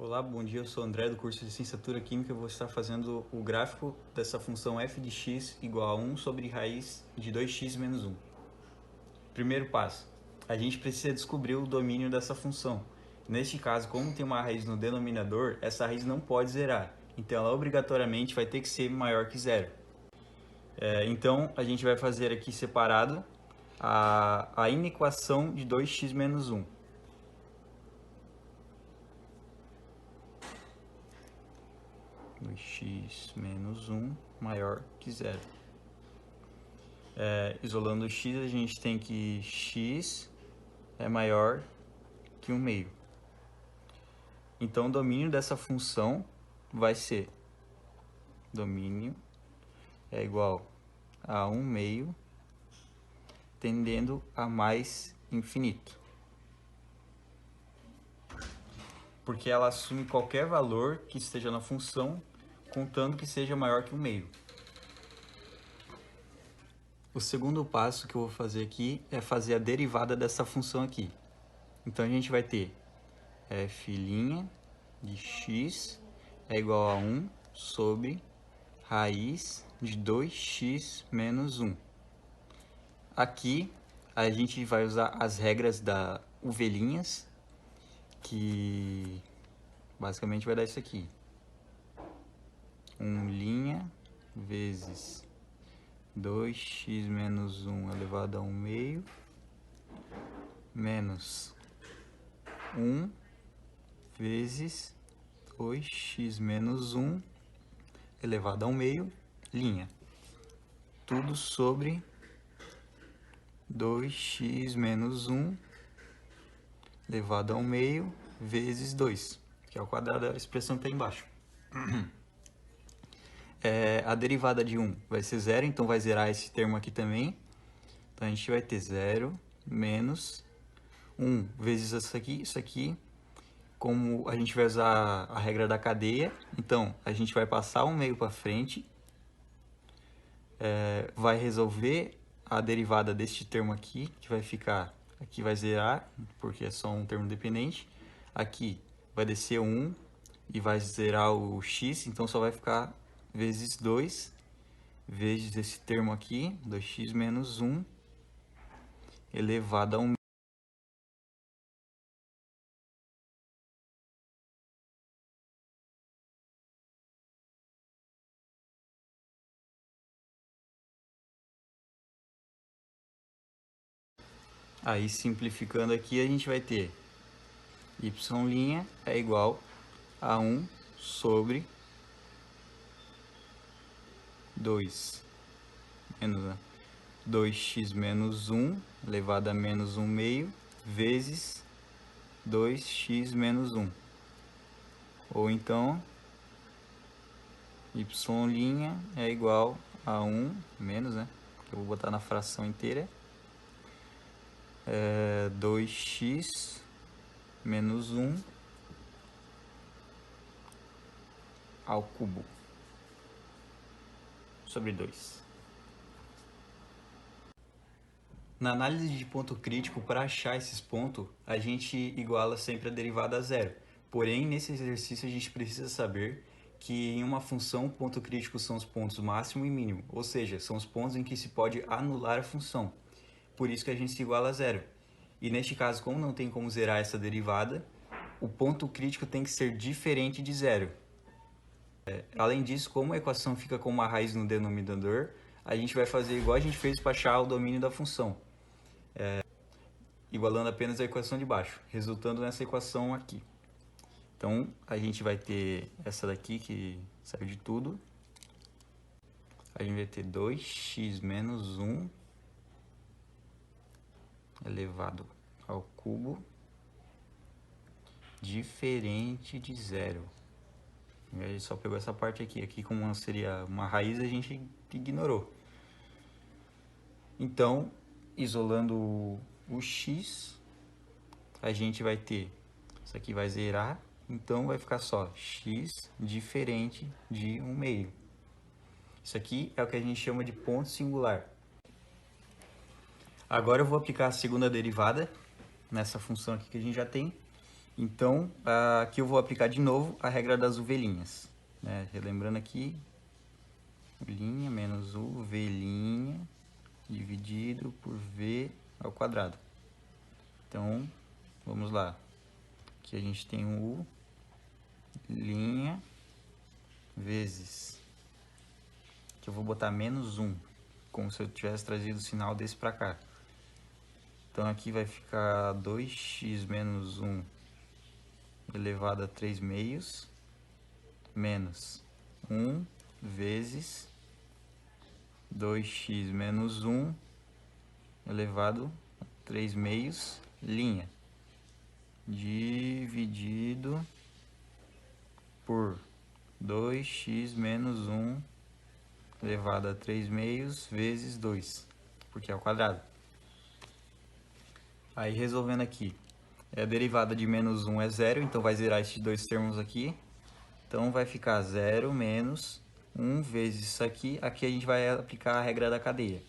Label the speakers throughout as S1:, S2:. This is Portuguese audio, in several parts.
S1: Olá, bom dia, eu sou o André do curso de Licenciatura Química. Eu vou estar fazendo o gráfico dessa função f de x igual a 1 sobre raiz de 2x menos 1. Primeiro passo, a gente precisa descobrir o domínio dessa função. Neste caso, como tem uma raiz no denominador, essa raiz não pode zerar, então ela obrigatoriamente vai ter que ser maior que zero. Então a gente vai fazer aqui separado a inequação de 2x menos 1. X menos 1 maior que zero. Isolando o x, a gente tem que x é maior que 1 meio. Então, o domínio dessa função vai ser domínio é igual a 1 meio tendendo a mais infinito. Porque ela assume qualquer valor que esteja na função, contando que seja maior que 1 meio. O segundo passo que eu vou fazer aqui é fazer a derivada dessa função aqui. Então, a gente vai ter f' de x é igual a 1 sobre raiz de 2x menos 1. Aqui, a gente vai usar as regras da ovelhinhas, que basicamente vai dar isso aqui. 1' vezes 2x menos 1 elevado a 1 meio, menos 1 vezes 2x menos 1 elevado a 1 meio, linha. Tudo sobre 2x menos 1 elevado a 1 meio vezes 2, que é o quadrado da expressão que está embaixo. A derivada de 1 vai ser 0, então vai zerar esse termo aqui também. Então, a gente vai ter 0 menos 1 vezes isso aqui. Como a gente vai usar a regra da cadeia, então a gente vai passar 1 meio para frente, vai resolver a derivada deste termo aqui, que vai ficar, aqui vai zerar, porque é só um termo dependente, aqui vai descer 1 e vai zerar o x, então só vai ficar vezes 2, vezes esse termo aqui, 2x menos 1, elevado a 1. Aí, simplificando aqui, a gente vai ter y' é igual a 1 sobre 2 menos 2x menos 1 elevado a menos 1 meio vezes 2x menos 1. Ou então, y' é igual a 1 menos, que eu vou botar na fração inteira, 2x menos 1 ao cubo sobre 2. Na análise de ponto crítico, para achar esses pontos, a gente iguala sempre a derivada a zero. Porém, nesse exercício, a gente precisa saber que em uma função, o ponto crítico são os pontos máximo e mínimo, ou seja, são os pontos em que se pode anular a função. Por isso que a gente se iguala a zero. E neste caso, como não tem como zerar essa derivada, o ponto crítico tem que ser diferente de zero. Além disso, como a equação fica com uma raiz no denominador, a gente vai fazer igual a gente fez para achar o domínio da função. Igualando apenas a equação de baixo, resultando nessa equação aqui. Então, a gente vai ter essa daqui que saiu de tudo. A gente vai ter 2x menos 1 elevado ao cubo diferente de zero. A gente só pegou essa parte aqui. Aqui, como seria uma raiz, a gente ignorou. Então, isolando o x, a gente vai ter, isso aqui vai zerar, então vai ficar só x diferente de 1 meio. Isso aqui é o que a gente chama de ponto singular. Agora eu vou aplicar a segunda derivada nessa função aqui que a gente já tem. Então, aqui eu vou aplicar de novo a regra das ovelhinhas, né? Relembrando aqui, linha menos ovelhinha dividido por v ao quadrado. Então, vamos lá. Aqui a gente tem um u, linha, vezes, que eu vou botar menos 1, como se eu tivesse trazido o sinal desse para cá. Então aqui vai ficar 2x menos 1 elevado a 3 meios, menos 1 vezes 2x menos 1 elevado a 3 meios, linha, dividido por 2x menos 1 elevado a 3 meios vezes 2, porque é ao quadrado. Aí resolvendo aqui, a derivada de menos 1 é zero, então vai zerar esses dois termos aqui. Então vai ficar 0 menos 1 vezes isso aqui. Aqui a gente vai aplicar a regra da cadeia.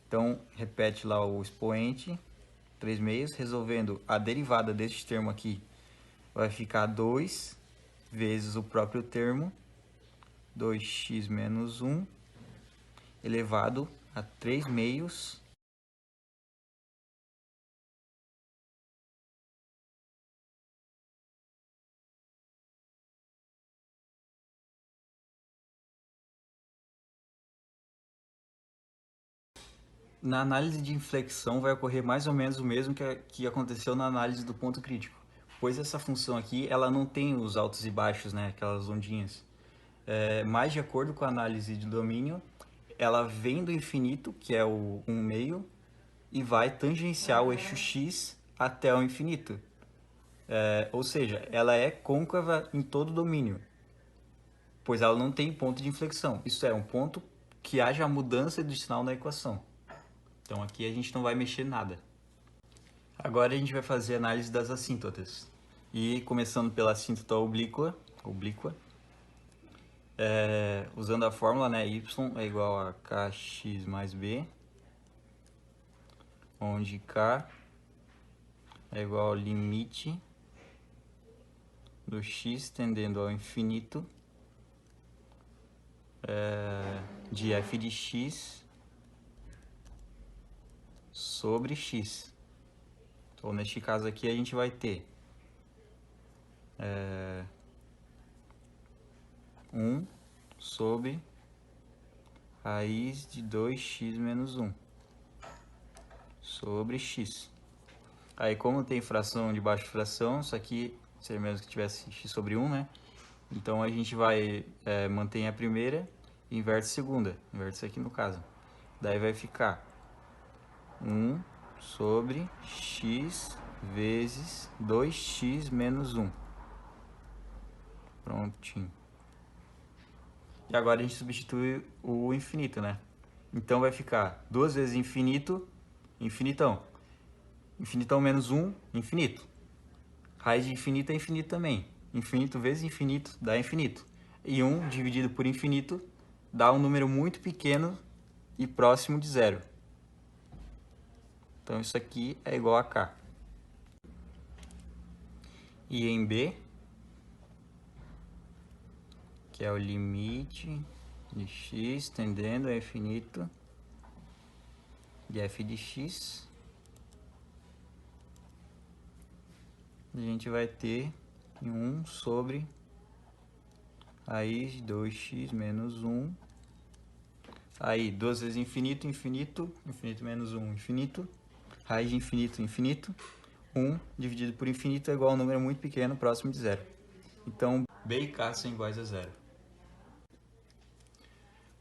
S1: Então repete lá o expoente, 3 meios, resolvendo a derivada deste termo aqui, vai ficar 2 vezes o próprio termo, 2x menos 1, elevado a 3 meios na análise de inflexão vai ocorrer mais ou menos o mesmo que aconteceu na análise do ponto crítico, pois essa função aqui ela não tem os altos e baixos, né, aquelas ondinhas. Mas de acordo com a análise de domínio, ela vem do infinito, que é o 1 meio, e vai tangenciar o eixo x até o infinito. Ou seja, ela é côncava em todo o domínio, pois ela não tem ponto de inflexão. Isso é um ponto que haja mudança do sinal na equação. Então aqui a gente não vai mexer nada. Agora a gente vai fazer a análise das assíntotas. E começando pela assíntota oblíqua, usando a fórmula, né, y é igual a kx mais b, onde k é igual ao limite do x tendendo ao infinito de f de x sobre x. Então, neste caso aqui, a gente vai ter 1 sobre raiz de 2x menos 1 sobre x. Aí, como tem fração de baixa fração, isso aqui seria mesmo que tivesse x sobre 1, né? Então, a gente vai manter a primeira e inverte a segunda. Inverte isso aqui no caso. Daí vai ficar 1 sobre x vezes 2x menos 1. Prontinho. E agora a gente substitui o infinito, né? Então vai ficar 2 vezes infinito, infinitão. Infinitão menos 1, infinito. Raiz de infinito é infinito também. Infinito vezes infinito dá infinito. E 1 dividido por infinito dá um número muito pequeno e próximo de zero. Então isso aqui é igual a k. E em b, que é o limite de x tendendo a infinito de f de x, a gente vai ter 1 sobre raiz de 2x menos 1. Aí, 2 vezes infinito, infinito, infinito menos 1, infinito. Raiz de infinito, infinito. 1 dividido por infinito é igual a um número muito pequeno, próximo de zero. Então, b e k são iguais a zero.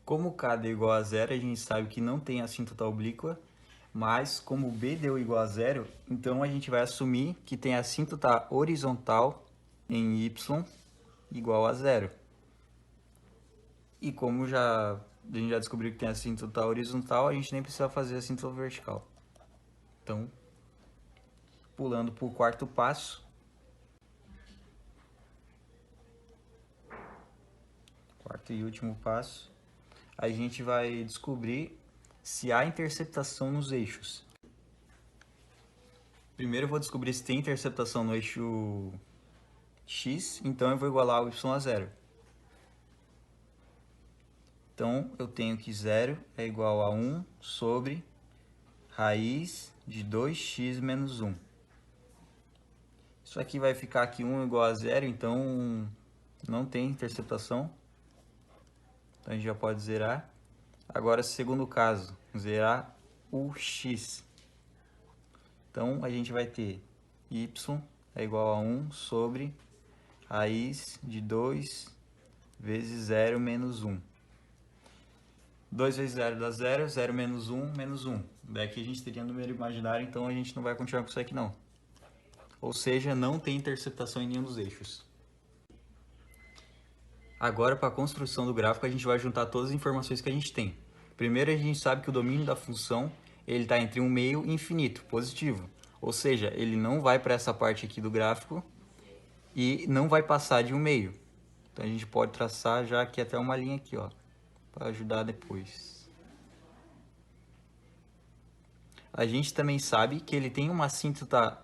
S1: Como k deu igual a zero, a gente sabe que não tem assíntota oblíqua, mas como b deu igual a zero, então a gente vai assumir que tem assíntota horizontal em y igual a zero. E como a gente já descobriu que tem assíntota horizontal, a gente nem precisa fazer assíntota vertical. Então, pulando para o quarto passo, quarto e último passo, a gente vai descobrir se há interceptação nos eixos. Primeiro eu vou descobrir se tem interceptação no eixo x, então eu vou igualar o y a zero. Então eu tenho que 0 é igual a 1 sobre raiz de 2x menos 1. Isso aqui vai ficar aqui 1 igual a 0, então não tem interceptação. Então a gente já pode zerar. Agora, segundo caso, zerar o x. Então a gente vai ter y é igual a 1 sobre raiz de 2 vezes 0 menos 1. 2 vezes 0 dá 0, 0 menos 1, menos 1. Daqui a gente teria um número imaginário, então a gente não vai continuar com isso aqui não. Ou seja, não tem interceptação em nenhum dos eixos. Agora, para a construção do gráfico, a gente vai juntar todas as informações que a gente tem. Primeiro, a gente sabe que o domínio da função está entre 1 meio e infinito, positivo. Ou seja, ele não vai para essa parte aqui do gráfico e não vai passar de 1 meio. Então a gente pode traçar já aqui até uma linha aqui, ó, para ajudar depois. A gente também sabe que ele tem uma assíntota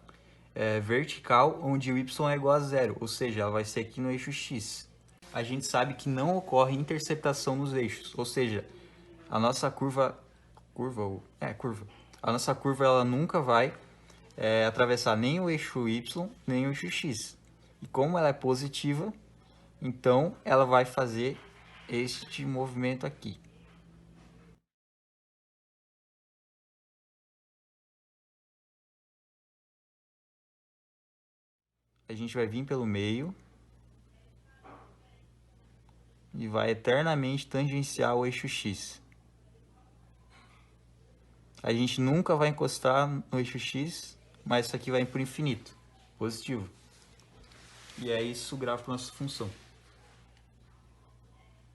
S1: vertical onde o y é igual a zero, ou seja, ela vai ser aqui no eixo x. A gente sabe que não ocorre interceptação nos eixos, ou seja, a nossa curva a nossa curva ela nunca vai atravessar nem o eixo y nem o eixo x. E como ela é positiva, então ela vai fazer este movimento aqui. A gente vai vir pelo meio e vai eternamente tangenciar o eixo x. A gente nunca vai encostar no eixo x, mas isso aqui vai para o infinito, positivo. E é isso o gráfico da nossa função.